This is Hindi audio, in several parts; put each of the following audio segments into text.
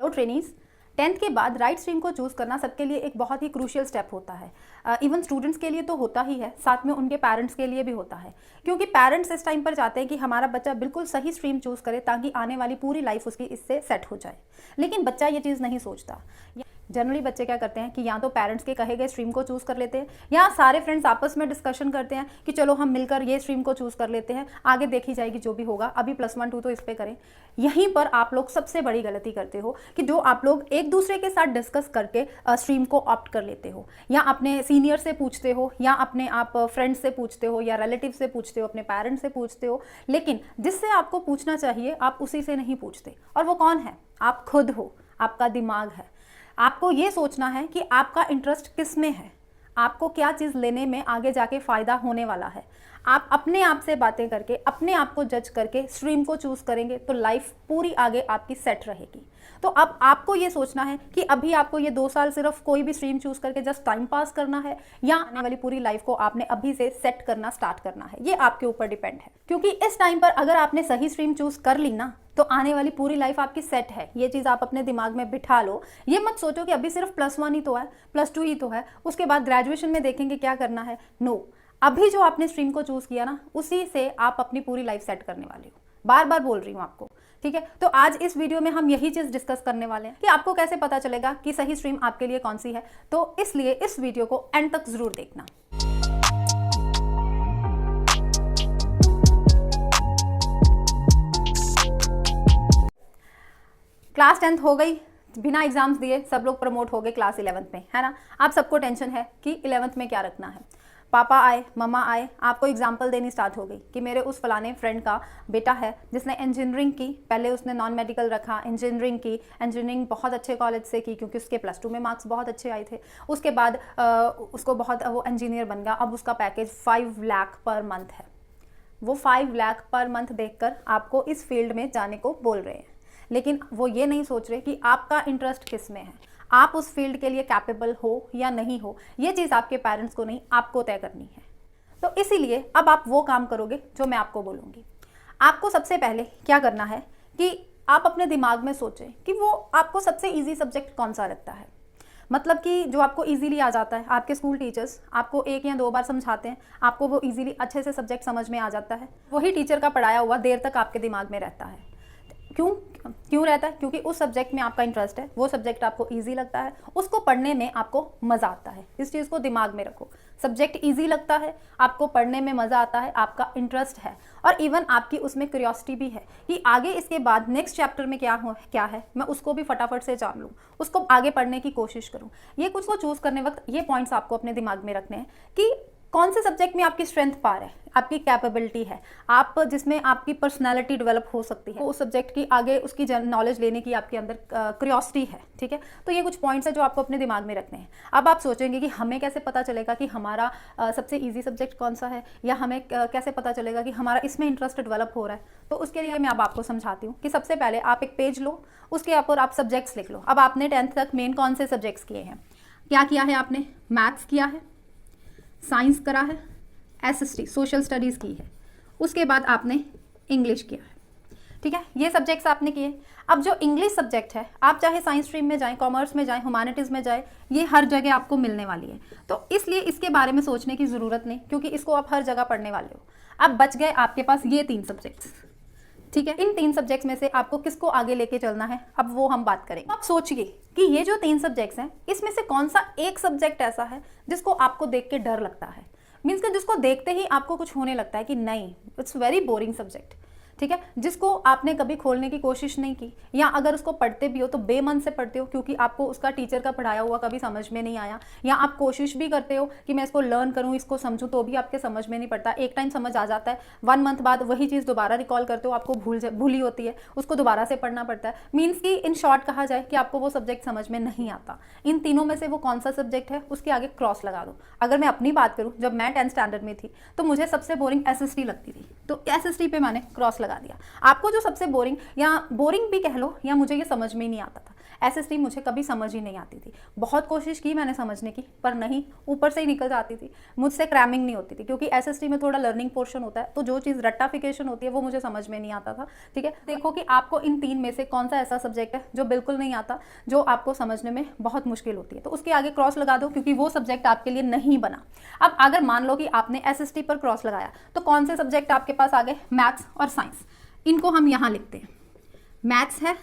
तो ट्रेनीज 10th के बाद राइट स्ट्रीम को चूज़ करना सबके लिए एक बहुत ही क्रूशियल स्टेप होता है। इवन स्टूडेंट्स के लिए तो होता ही है, साथ में उनके पेरेंट्स के लिए भी होता है, क्योंकि पेरेंट्स इस टाइम पर चाहते हैं कि हमारा बच्चा बिल्कुल सही स्ट्रीम चूज़ करे ताकि आने वाली पूरी लाइफ उसकी इससे सेट हो जाए। लेकिन बच्चा ये चीज़ नहीं सोचता। जनरली बच्चे क्या करते हैं कि या तो पेरेंट्स के कहे गए स्ट्रीम को चूज़ कर लेते हैं, या सारे फ्रेंड्स आपस में डिस्कशन करते हैं कि चलो हम मिलकर ये स्ट्रीम को चूज़ कर लेते हैं, आगे देखी जाएगी जो भी होगा, अभी +1 2 तो इस पे करें। यहीं पर आप लोग सबसे बड़ी गलती करते हो कि जो आप लोग एक दूसरे के साथ डिस्कस करके स्ट्रीम को ऑप्ट कर लेते हो, या अपने सीनियर से पूछते हो, या अपने आप फ्रेंड्स से पूछते हो, या रिलेटिव से पूछते हो, अपने पेरेंट्स से पूछते हो, लेकिन जिससे आपको पूछना चाहिए आप उसी से नहीं पूछते। और वो कौन है? आप खुद हो, आपका दिमाग है। आपको ये सोचना है कि आपका इंटरेस्ट किस में है, आपको क्या चीज़ लेने में आगे जाके फ़ायदा होने वाला है। आप अपने आप से बातें करके, अपने आप को जज करके स्ट्रीम को चूज़ करेंगे तो लाइफ पूरी आगे आपकी सेट रहेगी। तो अब आपको ये सोचना है कि अभी आपको ये 2 साल सिर्फ कोई भी स्ट्रीम चूज़ करके जस्ट टाइम पास करना है, या आने वाली पूरी लाइफ को आपने अभी से सेट करना स्टार्ट करना है। ये आपके ऊपर डिपेंड है, क्योंकि इस टाइम पर अगर आपने सही स्ट्रीम चूज़ कर ली ना, तो आने वाली पूरी लाइफ आपकी सेट है। ये चीज़ आप अपने दिमाग में बिठा लो। ये मत सोचो कि अभी सिर्फ +1 ही तो है, +2 ही तो है, उसके बाद ग्रेजुएशन में देखेंगे क्या करना है। नो, अभी जो आपने स्ट्रीम को चूज़ किया ना, उसी से आप अपनी पूरी लाइफ सेट करने वाले हो। बार बार बोल रही हूँ आपको, ठीक है। तो आज इस वीडियो में हम यही चीज़ डिस्कस करने वाले हैं कि आपको कैसे पता चलेगा कि सही स्ट्रीम आपके लिए कौन सी है। तो इसलिए इस वीडियो को एंड तक ज़रूर देखना। क्लास 10th हो गई, बिना एग्जाम्स दिए सब लोग प्रमोट हो गए क्लास 11th में, है ना। आप सबको टेंशन है कि 11th में क्या रखना है। पापा आए, मम्मा आए, आपको एग्जाम्पल देनी स्टार्ट हो गई कि मेरे उस फलाने फ्रेंड का बेटा है जिसने इंजीनियरिंग की, पहले उसने नॉन मेडिकल रखा, इंजीनियरिंग की, इंजीनियरिंग बहुत अच्छे कॉलेज से की क्योंकि उसके +2 में मार्क्स बहुत अच्छे आए थे। उसके बाद उसको वो इंजीनियर बन गया। अब उसका पैकेज 5 लाख पर मंथ है। वो 5 लाख पर मंथ देखकर आपको इस फील्ड में जाने को बोल रहे हैं, लेकिन वो ये नहीं सोच रहे कि आपका इंटरेस्ट किस में है, आप उस फील्ड के लिए कैपेबल हो या नहीं हो। ये चीज़ आपके पेरेंट्स को नहीं, आपको तय करनी है। तो इसीलिए अब आप वो काम करोगे जो मैं आपको बोलूँगी। आपको सबसे पहले क्या करना है कि आप अपने दिमाग में सोचें कि वो आपको सबसे ईजी सब्जेक्ट कौन सा लगता है। मतलब कि जो आपको इजीली आ जाता है। आपके स्कूल टीचर्स आपको 1 या 2 बार समझाते हैं, आपको वो इजीली अच्छे से सब्जेक्ट समझ में आ जाता है। वही टीचर का पढ़ाया हुआ देर तक आपके दिमाग में रहता है। क्यों रहता है? क्योंकि उस सब्जेक्ट में आपका इंटरेस्ट है, वो सब्जेक्ट आपको इजी लगता है, उसको पढ़ने में आपको मज़ा आता है। इस चीज़ को दिमाग में रखो। सब्जेक्ट इजी लगता है, आपको पढ़ने में मज़ा आता है, आपका इंटरेस्ट है, और इवन आपकी उसमें क्यूरियोसिटी भी है कि आगे इसके बाद नेक्स्ट चैप्टर में क्या है, मैं उसको भी फटाफट से जान लूँ, उसको आगे पढ़ने की कोशिश करूँ। ये कुछ को चूज़ करने वक्त ये पॉइंट्स आपको अपने दिमाग में रखने हैं कि कौन से सब्जेक्ट में आपकी स्ट्रेंथ पार है, आपकी कैपेबिलिटी है, आप जिसमें आपकी पर्सनालिटी डेवलप हो सकती है, उस सब्जेक्ट की आगे उसकी नॉलेज लेने की आपके अंदर क्यूरियोसिटी है, ठीक है। तो ये कुछ पॉइंट्स है जो आपको अपने दिमाग में रखने हैं। अब आप सोचेंगे कि हमें कैसे पता चलेगा कि हमारा सबसे ईजी सब्जेक्ट कौन सा है, या हमें कैसे पता चलेगा कि हमारा इसमें इंटरेस्ट डेवलप हो रहा है। तो उसके लिए मैं अब आपको समझाती हूँ कि सबसे पहले आप एक पेज लो, उसके ऊपर आप सब्जेक्ट्स लिख लो। अब आपने 10th तक मेन कौन से सब्जेक्ट्स किए हैं? क्या किया है आपने? मैथ्स किया है, साइंस करा है, SST सोशल स्टडीज़ की है, उसके बाद आपने इंग्लिश किया है, ठीक है। ये सब्जेक्ट्स आपने किए। अब जो इंग्लिश सब्जेक्ट है, आप चाहे साइंस स्ट्रीम में जाएं, कॉमर्स में जाएं, ह्यूमैनिटीज़ में जाएं, ये हर जगह आपको मिलने वाली है। तो इसलिए इसके बारे में सोचने की ज़रूरत नहीं, क्योंकि इसको आप हर जगह पढ़ने वाले हो। अब बच गए आपके पास ये 3 सब्जेक्ट्स, ठीक है। इन 3 सब्जेक्ट्स में से आपको किसको आगे लेके चलना है, अब वो हम बात करेंगे। आप सोचिए कि ये जो 3 सब्जेक्ट्स हैं, इसमें से कौन सा एक सब्जेक्ट ऐसा है जिसको आपको देख के डर लगता है, मीन्स कि जिसको देखते ही आपको कुछ होने लगता है कि नहीं, इट्स वेरी बोरिंग सब्जेक्ट, ठीक है। जिसको आपने कभी खोलने की कोशिश नहीं की, या अगर उसको पढ़ते भी हो तो बेमन से पढ़ते हो क्योंकि आपको उसका टीचर का पढ़ाया हुआ कभी समझ में नहीं आया, या आप कोशिश भी करते हो कि मैं इसको लर्न करूं, इसको समझूं, तो भी आपके समझ में नहीं पड़ता। एक टाइम समझ आ जाता है, 1 मंथ बाद वही चीज़ दोबारा रिकॉल करते हो, आपको भूली होती है, उसको दोबारा से पढ़ना पड़ता है। मीन्स कि इन शॉर्ट कहा जाए कि आपको वो सब्जेक्ट समझ में नहीं आता। इन तीनों में से वो कौन सा सब्जेक्ट है, उसके आगे क्रॉस लगा दो। अगर मैं अपनी बात करूँ, जब मैं 10th स्टैंडर्ड में थी तो मुझे सबसे बोरिंग SST लगती थी, तो SST पे मैंने क्रॉस लगा दिया। आपको जो सबसे बोरिंग, या बोरिंग भी कह लो, या मुझे ये समझ में ही नहीं आता था, SST मुझे कभी समझ ही नहीं आती थी। बहुत कोशिश की मैंने समझने की, पर नहीं, ऊपर से ही निकल जाती थी, मुझसे क्रैमिंग नहीं होती थी, क्योंकि SST में थोड़ा लर्निंग पोर्शन होता है, तो जो चीज़ रट्टाफिकेशन होती है वो मुझे समझ में नहीं आता था। ठीक है, देखो कि आपको इन 3 में से कौन सा ऐसा सब्जेक्ट है जो बिल्कुल नहीं आता, जो आपको समझने में बहुत मुश्किल होती है, तो उसके आगे क्रॉस लगा दो, क्योंकि वो सब्जेक्ट आपके लिए नहीं बना। अब अगर मान लो कि आपने SST पर क्रॉस लगाया, तो कौन से सब्जेक्ट आपके पास आ गए? मैथ्स और साइंस। इनको हम यहाँ लिखते हैं, मैथ्स है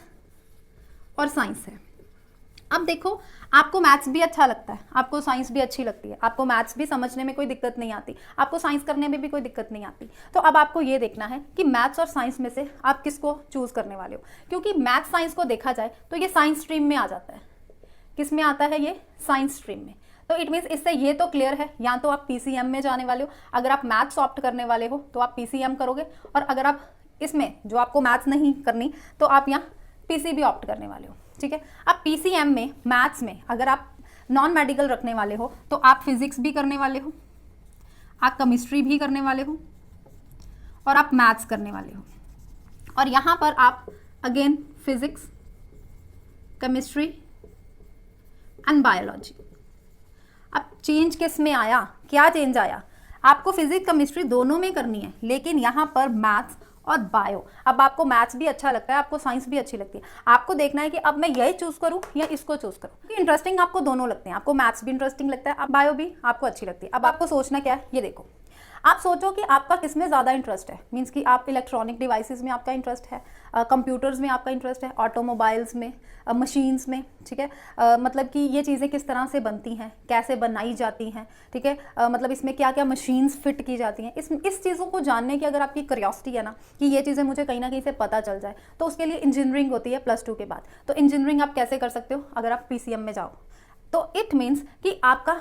और साइंस है। अब देखो, आपको मैथ्स भी अच्छा लगता है, आपको साइंस भी अच्छी लगती है, आपको मैथ्स भी समझने में कोई दिक्कत नहीं आती, आपको साइंस करने में भी कोई दिक्कत नहीं आती, तो अब आपको ये देखना है कि मैथ्स और साइंस में से आप किसको चूज करने वाले हो। क्योंकि मैथ्स साइंस को देखा जाए तो ये साइंस स्ट्रीम में आ जाता है। किस में आता है? ये साइंस स्ट्रीम में। तो इट मीन्स इससे ये तो क्लियर है, या तो आप PCM में जाने वाले हो। अगर आप मैथ्स ऑप्ट करने वाले हो तो आप PCM करोगे, और अगर आप इसमें जो आपको मैथ्स नहीं करनी तो आप यहाँ PCB ऑप्ट करने वाले हो। ठीक है, अब PCM में, मैथ्स में अगर आप नॉन मेडिकल रखने वाले हो तो आप फिजिक्स भी करने वाले हो, आप केमिस्ट्री भी करने वाले हो, और आप मैथ्स करने वाले हो। और यहाँ पर आप again physics, chemistry and biology. अब चेंज किस में आया? क्या चेंज आया? आपको फिजिक्स केमिस्ट्री दोनों में करनी है, लेकिन यहाँ पर मैथ्स और बायो। अब आपको मैथ्स भी अच्छा लगता है, आपको साइंस भी अच्छी लगती है, आपको देखना है कि अब मैं यही चूज करूं या इसको चूज करूं, क्योंकि इंटरेस्टिंग आपको दोनों लगते हैं। आपको मैथ्स भी इंटरेस्टिंग लगता है, अब बायो भी आपको अच्छी लगती है। अब आपको सोचना क्या है, ये देखो, आप सोचो कि आपका किस में ज़्यादा इंटरेस्ट है। मीन्स कि आप इलेक्ट्रॉनिक डिवाइसेस में आपका इंटरेस्ट है, कंप्यूटर्स में आपका इंटरेस्ट है, ऑटोमोबाइल्स में, मशीन्स में। ठीक है, मतलब कि ये चीज़ें किस तरह से बनती हैं, कैसे बनाई जाती हैं। ठीक है, मतलब इसमें क्या क्या मशीन्स फिट की जाती हैं, इस चीज़ों को जानने की अगर आपकी क्यूरियोसिटी है ना, कि ये चीज़ें मुझे कहीं ना कहीं से पता चल जाए, तो उसके लिए इंजीनियरिंग होती है +2 के बाद। तो इंजीनियरिंग आप कैसे कर सकते हो? अगर आप PCM में जाओ, तो इट मीन्स कि आपका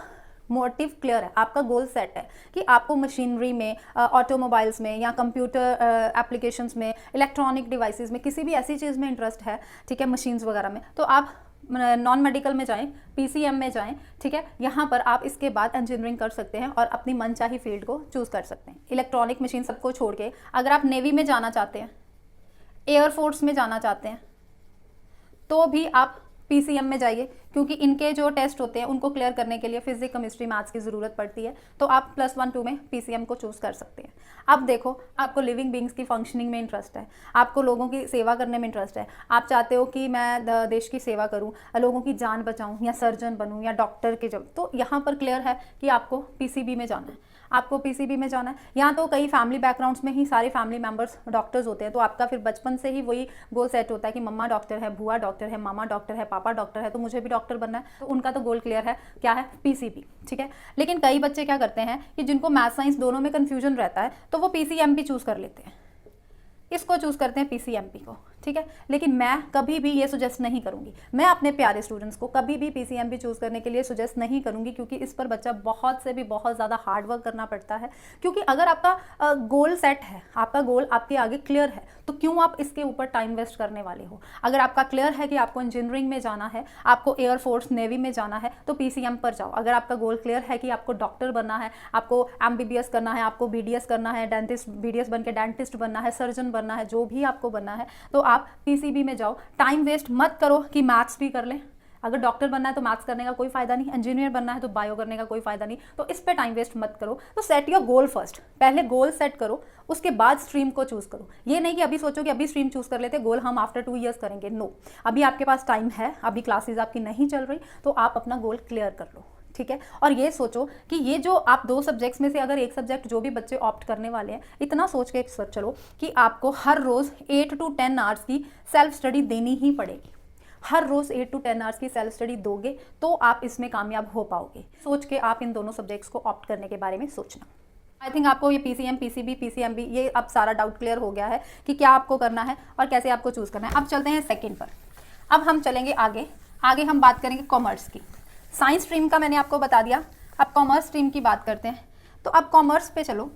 मोटिव क्लियर है, आपका गोल सेट है कि आपको मशीनरी में, ऑटोमोबाइल्स में, या कंप्यूटर एप्लीकेशंस में, इलेक्ट्रॉनिक डिवाइसेस में, किसी भी ऐसी चीज़ में इंटरेस्ट है। ठीक है, मशीन्स वगैरह में, तो आप नॉन मेडिकल में जाएं, PCM में जाएं। ठीक है, यहाँ पर आप इसके बाद इंजीनियरिंग कर सकते हैं और अपनी मनचाही फील्ड को चूज़ कर सकते हैं। इलेक्ट्रॉनिक मशीन सबको छोड़ के अगर आप नेवी में जाना चाहते हैं, एयरफोर्स में जाना चाहते हैं, तो भी आप PCM में जाइए, क्योंकि इनके जो टेस्ट होते हैं उनको क्लियर करने के लिए फिजिक्स, केमिस्ट्री, मैथ्स की ज़रूरत पड़ती है। तो आप +1 2 में PCM को चूज़ कर सकते हैं। अब देखो, आपको लिविंग बींग्स की फंक्शनिंग में इंटरेस्ट है, आपको लोगों की सेवा करने में इंटरेस्ट है, आप चाहते हो कि मैं देश की सेवा करूं, लोगों की जान बचाऊं, या सर्जन बनूं, या डॉक्टर के जब, तो यहाँ पर क्लियर है कि आपको PCB में जाना है, आपको PCB में जाना है। यहाँ तो कई फैमिली बैकग्राउंड्स में ही सारे फैमिली मेम्बर्स डॉक्टर्स होते हैं, तो आपका फिर बचपन से ही वही गोल सेट होता है कि मम्मा डॉक्टर है, बुआ डॉक्टर है, मामा डॉक्टर है, पापा डॉक्टर है, तो मुझे भी डॉक्टर बनना है। तो उनका तो गोल क्लियर है, क्या है? PCB। ठीक है, लेकिन कई बच्चे क्या करते हैं कि जिनको मैथ साइंस दोनों में कन्फ्यूजन रहता है, तो वो PCM भी चूज़ कर लेते हैं, इसको चूज़ करते हैं PCMP को। ठीक है, लेकिन मैं कभी भी ये सुजेस्ट नहीं करूंगी, मैं अपने प्यारे स्टूडेंट्स को कभी भी PCMP चूज़ करने के लिए सुजेस्ट नहीं करूंगी, क्योंकि इस पर बच्चा बहुत से भी बहुत ज़्यादा हार्ड वर्क करना पड़ता है। क्योंकि अगर आपका गोल सेट है, आपका गोल आपके आगे क्लियर है, तो क्यों आप इसके ऊपर टाइम वेस्ट करने वाले हो? अगर आपका क्लियर है कि आपको इंजीनियरिंग में जाना है, आपको एयरफोर्स, नेवी में जाना है, तो PCM पर जाओ। अगर आपका गोल क्लियर है कि आपको डॉक्टर बनना है, आपको MBBS करना है, आपको BDS करना है, डेंटिस्ट, BDS बन के डेंटिस्ट बनना है, सर्जन बनना है, जो भी आपको बनना है, तो आप PCB में जाओ। टाइम वेस्ट मत करो कि मैथ्स भी कर लें। अगर डॉक्टर बनना है तो मैथ्स करने का कोई फायदा नहीं, इंजीनियर बनना है तो बायो करने का कोई फायदा नहीं, तो इस पे टाइम वेस्ट मत करो। तो सेट योर गोल फर्स्ट, पहले गोल सेट करो, उसके बाद स्ट्रीम को चूज करो। ये नहीं कि अभी सोचो कि अभी स्ट्रीम चूज कर लेते, गोल हम आफ्टर 2 ईयर्स करेंगे। नो, अभी आपके पास टाइम है, अभी क्लासेज आपकी नहीं चल रही, तो आप अपना गोल क्लियर कर लो। ठीक है, और ये सोचो कि ये जो आप 2 सब्जेक्ट्स में से अगर एक सब्जेक्ट जो भी बच्चे ऑप्ट करने वाले हैं, इतना सोच के चलो कि आपको हर रोज़ 8 to 10 आवर्स की सेल्फ स्टडी देनी ही पड़ेगी। हर रोज़ 8 to 10 आवर्स की सेल्फ स्टडी दोगे तो आप इसमें कामयाब हो पाओगे। सोच के आप इन दोनों सब्जेक्ट्स को ऑप्ट करने के बारे में सोचना। आई थिंक आपको ये PCM, PCB, PCMB ये अब सारा डाउट क्लियर हो गया है कि क्या आपको करना है और कैसे आपको चूज़ करना है। अब चलते हैं सेकेंड पर। अब हम चलेंगे आगे हम बात करेंगे कॉमर्स की। साइंस स्ट्रीम का मैंने आपको बता दिया, अब कॉमर्स स्ट्रीम की बात करते हैं। तो अब कॉमर्स पे चलो।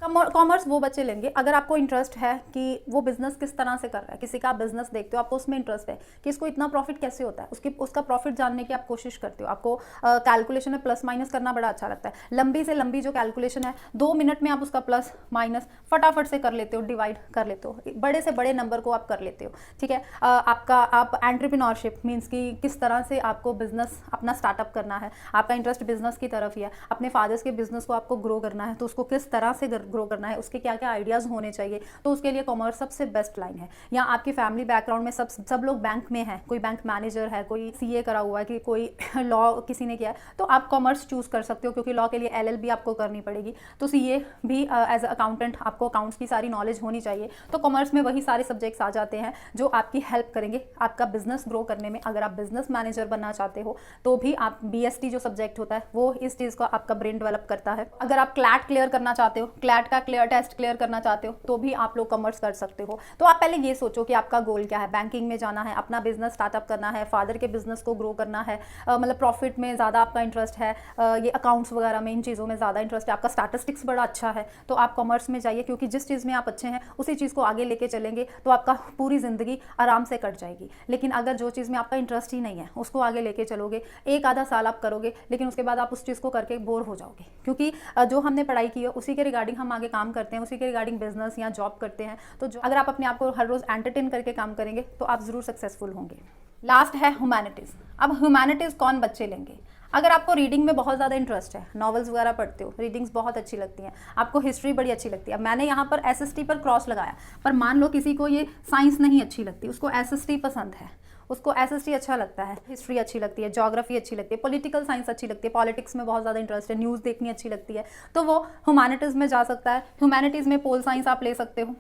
कॉमर्स वो बच्चे लेंगे अगर आपको इंटरेस्ट है कि वो बिजनेस किस तरह से कर रहा है, किसी का बिजनेस देखते हो, आपको उसमें इंटरेस्ट है कि इसको इतना प्रॉफिट कैसे होता है, उसका प्रॉफिट जानने की आप कोशिश करते हो, आपको कैलकुलेशन में प्लस माइनस करना बड़ा अच्छा लगता है, लंबी से लंबी जो कैलकुलेशन है 2 मिनट में आप उसका प्लस माइनस फटाफट से कर लेते हो, डिवाइड कर लेते हो, बड़े से बड़े नंबर को आप कर लेते हो, ठीक है। आप एंटरप्रेन्योरशिप मीन्स कि किस तरह से आपको बिजनेस अपना स्टार्टअप करना है, आपका इंटरेस्ट बिजनेस की तरफ ही है, अपने फादर्स के बिजनेस को आपको ग्रो करना है, तो उसको किस तरह से ग्रो करना है, उसके क्या क्या आइडियाज़ होने चाहिए, तो उसके लिए कॉमर्स सबसे बेस्ट लाइन है। या आपकी फैमिली बैकग्राउंड में सब लोग बैंक में हैं, कोई बैंक मैनेजर है, कोई सीए करा हुआ है, कि कोई लॉ किसी ने किया है, तो आप कॉमर्स चूज़ कर सकते हो, क्योंकि लॉ के लिए एलएलबी आपको करनी पड़ेगी, तो सीए भी एज अ अकाउंटेंट आपको अकाउंट्स की सारी नॉलेज होनी चाहिए। तो कॉमर्स में वही सारे सब्जेक्ट्स आ जाते हैं जो आपकी हेल्प करेंगे आपका बिजनेस ग्रो करने में। अगर आप बिजनेस मैनेजर बनना चाहते हो तो भी आप बीएसटी जो सब्जेक्ट होता है वो इस चीज़ का आपका ब्रेन डेवलप करता है। अगर आप क्लैट क्लियर करना चाहते हो, क्लैट का टेस्ट क्लियर करना चाहते हो, तो भी आप लोग कॉमर्स कर सकते हो। तो आप पहले ये सोचो कि आपका गोल क्या है, बैंकिंग में जाना है, अपना बिजनेस स्टार्टअप करना है, फादर के बिजनेस को ग्रो करना है, मतलब प्रॉफिट में ज़्यादा आपका इंटरेस्ट है, ये अकाउंट्स वगैरह में इन चीज़ों में ज़्यादा इंटरेस्ट है, आपका स्टैटिस्टिक्स बड़ा अच्छा है, तो आप कॉमर्स में जाइए, क्योंकि जिस चीज़ में आप अच्छे हैं उसी चीज़ को आगे लेके चलेंगे तो आपका पूरी ज़िंदगी आराम से कट जाएगी। लेकिन अगर जो चीज़ में आपका इंटरेस्ट ही नहीं है उसको आगे लेके चलोगे, एक आधा साल आप करोगे, लेकिन उसके बाद आप उस चीज़ को करके बोर हो जाओगे, क्योंकि जो हमने पढ़ाई की है उसी के रिगार्डिंग हम आगे काम करते हैं, उसी के रिगार्डिंग बिजनेस या जॉब करते हैं। तो अगर आप अपने आप को हर रोज़ एंटरटेन करके काम करेंगे तो आप ज़रूर सक्सेसफुल होंगे। लास्ट है ह्यूमैनिटीज़। अब ह्यूमैनिटीज़ कौन बच्चे लेंगे? अगर आपको रीडिंग में बहुत ज़्यादा इंटरेस्ट है, नॉवेल्स वगैरह पढ़ते हो, रीडिंग्स बहुत अच्छी लगती हैं, आपको हिस्ट्री बड़ी अच्छी लगती है। मैंने यहाँ पर एसएसटी पर क्रॉस लगाया, पर मान लो किसी को ये साइंस नहीं अच्छी लगती, उसको एसएसटी पसंद है, उसको एसएसटी अच्छा लगता है, हिस्ट्री अच्छी लगती है, ज्योग्राफी अच्छी लगती है, पॉलिटिकल साइंस अच्छी लगती है, पॉलिटिक्स में बहुत ज़्यादा इंटरेस्ट है, न्यूज़ देखनी अच्छी लगती है, तो वो ह्यूमैनिटीज़ में जा सकता है। ह्यूमैनिटीज़ में पोल साइंस आप ले सकते हो,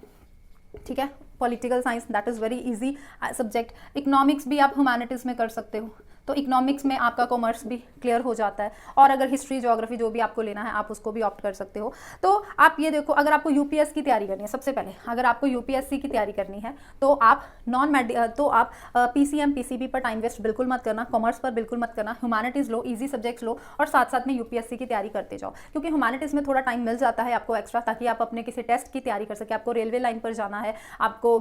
ठीक है, political science that is very easy subject. Economics भी आप ह्यूमैनिटीज़ में कर सकते हो, तो इकोनॉमिक्स में आपका कॉमर्स भी क्लियर हो जाता है। और अगर हिस्ट्री ज्योग्राफी जो भी आपको लेना है आप उसको भी ऑप्ट कर सकते हो। तो आप ये देखो, अगर आपको यूपीएस की तैयारी करनी है, सबसे पहले अगर आपको यूपीएससी की तैयारी करनी है तो आप पीसीएम पीसीबी पर टाइम वेस्ट बिल्कुल मत करना, कॉमर्स पर बिल्कुल मत करना, ह्यूमैनिटीज़ लो, ईजी सब्जेक्ट्स लो और साथ साथ में यूपीएससी की तैयारी करते जाओ, क्योंकि ह्यूमैनिटीज़ में थोड़ा टाइम मिल जाता है आपको एक्स्ट्रा, ताकि आप अपने किसी टेस्ट की तैयारी कर सके। आपको रेलवे लाइन पर जाना है, आपको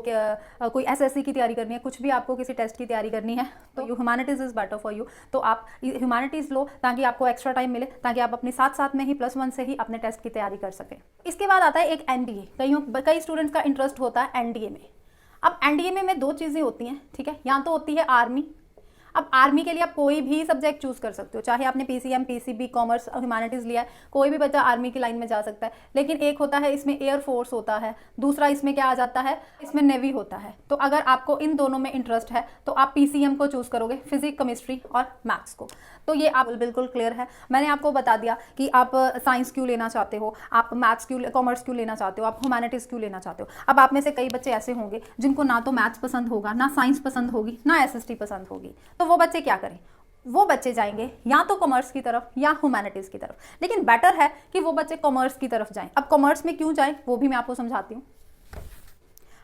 कोई एसएससी की तैयारी करनी है, कुछ भी आपको किसी टेस्ट की तैयारी करनी है, तो humanities is better for you. तो आप ह्यूमैनिटीज़ लो ताकि आपको एक्स्ट्रा टाइम मिले, ताकि आप अपने साथ साथ में ही +1 से ही अपने टेस्ट की तैयारी कर सकें। इसके बाद आता है एक एनडीए। कई स्टूडेंट्स का इंटरेस्ट होता है एनडीए में। अब एनडीए में 2 चीज़ें होती हैं, ठीक है, या तो होती है आर्मी। अब आर्मी के लिए आप कोई भी सब्जेक्ट चूज़ कर सकते हो, चाहे आपने पीसीएम पीसीबी कॉमर्स ह्यूमैनिटीज़ लिया है, कोई भी बच्चा आर्मी की लाइन में जा सकता है। लेकिन एक होता है इसमें एयरफोर्स होता है, दूसरा इसमें क्या आ जाता है, इसमें नेवी होता है। तो अगर आपको इन दोनों में इंटरेस्ट है तो आप पीसीएम को चूज़ करोगे, फिजिक्स केमिस्ट्री और मैथ्स को। तो ये आप बिल्कुल क्लियर है। मैंने आपको बता दिया कि आप साइंस क्यों लेना चाहते हो, आप मैथ्स क्यों, कॉमर्स क्यों लेना चाहते हो, आप ह्यूमैनिटीज़ क्यों लेना चाहते हो। अब आप में से कई बच्चे ऐसे होंगे जिनको ना तो मैथ्स पसंद होगा, ना साइंस पसंद होगी, ना एसएसटी पसंद होगी, तो वो बच्चे क्या करें? वो बच्चे जाएंगे या तो कॉमर्स की तरफ या ह्यूमैनिटीज़ की तरफ। लेकिन बेटर है कि वो बच्चे कॉमर्स की तरफ जाएं। अब कॉमर्स में क्यों जाएं वो भी मैं आपको समझाती हूँ।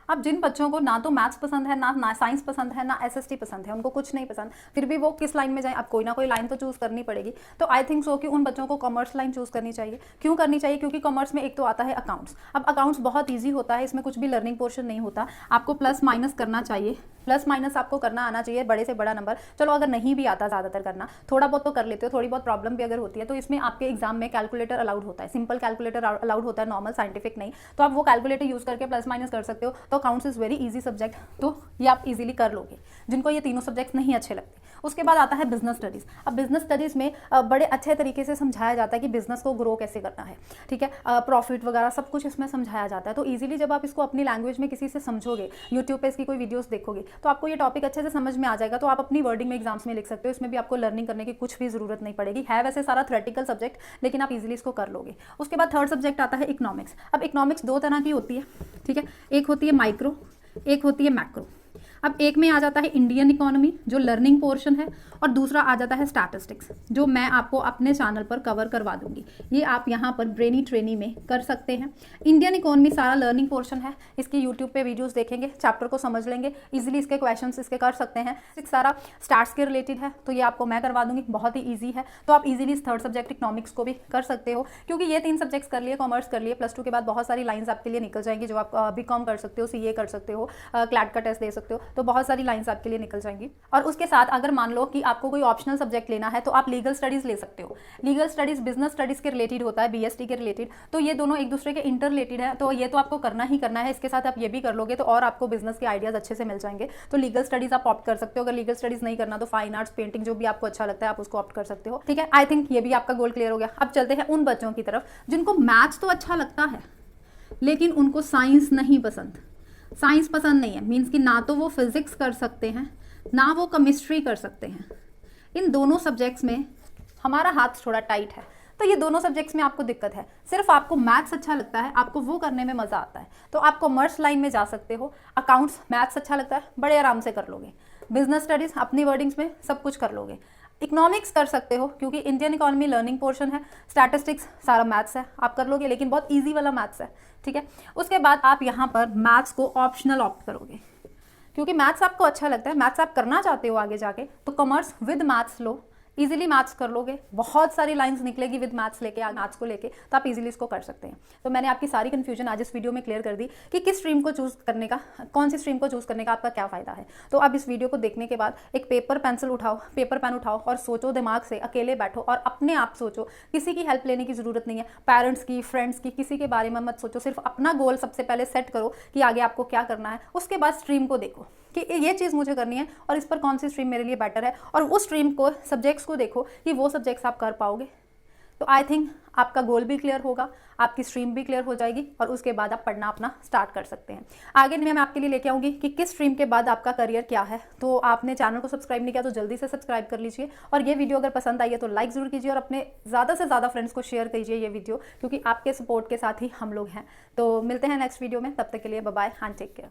अब जिन बच्चों को ना तो मैथ्स पसंद है, ना साइंस पसंद है, ना एसएसटी पसंद है, उनको कुछ नहीं पसंद, फिर भी वो किस लाइन में जाएं? अब कोई ना कोई लाइन तो चूज़ करनी पड़ेगी। तो आई थिंक सो कि उन बच्चों को कॉमर्स लाइन चूज़ करनी चाहिए। क्यों करनी चाहिए? क्योंकि कॉमर्स में एक तो आता है अकाउंट्स। अब अकाउंट्स बहुत ईजी होता है, इसमें कुछ भी लर्निंग पोर्शन नहीं होता, आपको प्लस माइनस करना चाहिए, प्लस माइनस आपको करना आना चाहिए, बड़े से बड़ा नंबर। चलो अगर नहीं भी आता ज़्यादातर करना, थोड़ा बहुत तो कर लेते हो, थोड़ी बहुत प्रॉब्लम भी अगर होती है तो इसमें आपके एग्जाम में कैलकुलेटर अलाउड होता है, सिंपल कैलकुलेटर अलाउड होता है, नॉर्मल साइंटिफिक नहीं। तो आप वो कैलकुलेटर यूज़ करके प्लस माइनस कर सकते हो। तो accounts is very easy subject, तो ये आप इजीली कर लोगे जिनको ये तीनों सब्जेक्ट्स नहीं अच्छे लगते। उसके बाद आता है बिजनेस स्टडीज़। अब बिजनेस स्टडीज़ में बड़े अच्छे तरीके से समझाया जाता है कि बिजनेस को ग्रो कैसे करना है, ठीक है, प्रॉफिट वगैरह सब कुछ इसमें समझाया जाता है। तो ईजिली जब आप इसको अपनी लैंग्वेज में किसी से समझोगे, यूट्यूब पे इसकी कोई वीडियोस देखोगे, तो आपको ये टॉपिक अच्छे से समझ में आ जाएगा। तो आप अपनी वर्डिंग में एग्जाम्स में लिख सकते हो, इसमें भी आपको लर्निंग करने की कुछ भी जरूरत नहीं पड़ेगी। है वैसे सारा थ्योरेटिकल सब्जेक्ट, लेकिन आप इजीली इसको कर लोगे। उसके बाद थर्ड सब्जेक्ट आता है इकोनॉमिक्स। अब इकोनॉमिक्स 2 तरह की होती है, ठीक है, एक होती है माइक्रो, एक होती है मैक्रो। अब एक में आ जाता है इंडियन इकोनॉमी जो लर्निंग पोर्शन है, और दूसरा आ जाता है स्टैटिस्टिक्स जो मैं आपको अपने चैनल पर कवर करवा दूंगी। ये आप यहाँ पर ब्रेनी ट्रेनी में कर सकते हैं। इंडियन इकोनॉमी सारा लर्निंग पोर्शन है, इसकी यूट्यूब पे वीडियोस देखेंगे, चैप्टर को समझ लेंगे, इजीली इसके क्वेश्चंस इसके कर सकते हैं। सारा स्टार्ट्स के रिलेटेड है तो ये आपको मैं करवा दूंगी, बहुत ही ईजी है। तो आप इजीली इस थर्ड सब्जेक्ट इकोनॉमिक्स को भी कर सकते हो, क्योंकि ये 3 सब्जेक्ट्स कर लिए, कॉमर्स कर लिए, +2 के बाद बहुत सारी लाइन्स आपके लिए निकल जाएंगी जो आप बीकॉम कर सकते हो, सीए कर सकते हो, क्लैट का टेस्ट दे सकते हो, तो बहुत सारी लाइन्स आपके लिए निकल जाएंगी। और उसके साथ अगर मान लो कि आपको कोई ऑप्शनल सब्जेक्ट लेना है तो आप लीगल स्टडीज ले सकते हो। लीगल स्टडीज बिजनेस स्टडीज के रिलेटेड होता है, बीएसटी के रिलेटेड, तो ये दोनों एक दूसरे के इंटर रिलेटेड है, तो ये तो आपको करना ही करना है। इसके साथ आप ये भी कर लोगे तो और आपको बिजनेस के आइडियाज अच्छे से मिल जाएंगे। तो लीगल स्टडीज आप ऑप्ट कर सकते हो। अगर लीगल स्टडीज नहीं करना तो फाइन आर्ट्स, पेंटिंग, जो भी आपको अच्छा लगता है आप उसको ऑप्ट कर सकते हो। ठीक है, आई थिंक ये भी आपका गोल क्लियर हो गया। अब चलते हैं उन बच्चों की तरफ जिनको मैथ्स तो अच्छा लगता है लेकिन उनको साइंस नहीं पसंद। साइंस पसंद नहीं है मीन्स कि ना तो वो फिजिक्स कर सकते हैं ना वो केमिस्ट्री कर सकते हैं। इन दोनों सब्जेक्ट्स में हमारा हाथ थोड़ा टाइट है, तो ये दोनों सब्जेक्ट्स में आपको दिक्कत है। सिर्फ आपको मैथ्स अच्छा लगता है, आपको वो करने में मज़ा आता है, तो आप कॉमर्स लाइन में जा सकते हो। अकाउंट्स, मैथ्स अच्छा लगता है, बड़े आराम से कर लोगे। बिजनेस स्टडीज़ अपनी वर्डिंग्स में सब कुछ कर लोगे। इकोनॉमिक्स कर सकते हो क्योंकि इंडियन इकोनॉमी लर्निंग पोर्शन है। स्टैटिस्टिक्स सारा मैथ्स है, आप कर लोगे, लेकिन बहुत ईजी वाला मैथ्स है। ठीक है, उसके बाद आप यहाँ पर मैथ्स को ऑप्शनल ऑप्ट करोगे क्योंकि मैथ्स आपको अच्छा लगता है, मैथ्स आप करना चाहते हो आगे जाके, तो commerce with maths low, easily maths कर लोगे। बहुत सारी लाइंस निकलेगी विद मैथ्स लेके, मैथ्स को लेके, तो आप इजीली इसको कर सकते हैं। तो मैंने आपकी सारी कंफ्यूजन आज इस वीडियो में क्लियर कर दी कि किस स्ट्रीम को चूज करने का, कौन सी स्ट्रीम को चूज करने का आपका क्या फायदा है। तो अब इस वीडियो को देखने के बाद एक पेपर पेंसिल उठाओ, पेपर पेन उठाओ और सोचो, दिमाग से अकेले बैठो और अपने आप सोचो। किसी की हेल्प लेने की जरूरत नहीं है, पेरेंट्स की, फ्रेंड्स की, किसी के बारे में मत सोचो। सिर्फ अपना गोल सबसे पहले सेट करो कि आगे आपको क्या करना है। उसके बाद स्ट्रीम को देखो कि ये चीज़ मुझे करनी है और इस पर कौन सी स्ट्रीम मेरे लिए बेटर है, और उस स्ट्रीम को, सब्जेक्ट्स को देखो कि वो सब्जेक्ट्स आप कर पाओगे। तो आई थिंक आपका गोल भी क्लियर होगा, आपकी स्ट्रीम भी क्लियर हो जाएगी और उसके बाद आप पढ़ना अपना स्टार्ट कर सकते हैं। आगे मैं आपके लिए लेके आऊँगी कि किस स्ट्रीम के बाद आपका करियर क्या है। तो आपने चैनल को सब्सक्राइब नहीं किया तो जल्दी से सब्सक्राइब कर लीजिए, और ये वीडियो अगर पसंद आई है तो लाइक ज़रूर कीजिए और अपने ज़्यादा से ज़्यादा फ्रेंड्स को शेयर कीजिए ये वीडियो, क्योंकि आपके सपोर्ट के साथ ही हम लोग हैं। तो मिलते हैं नेक्स्ट वीडियो में, तब तक के लिए bye bye and take care.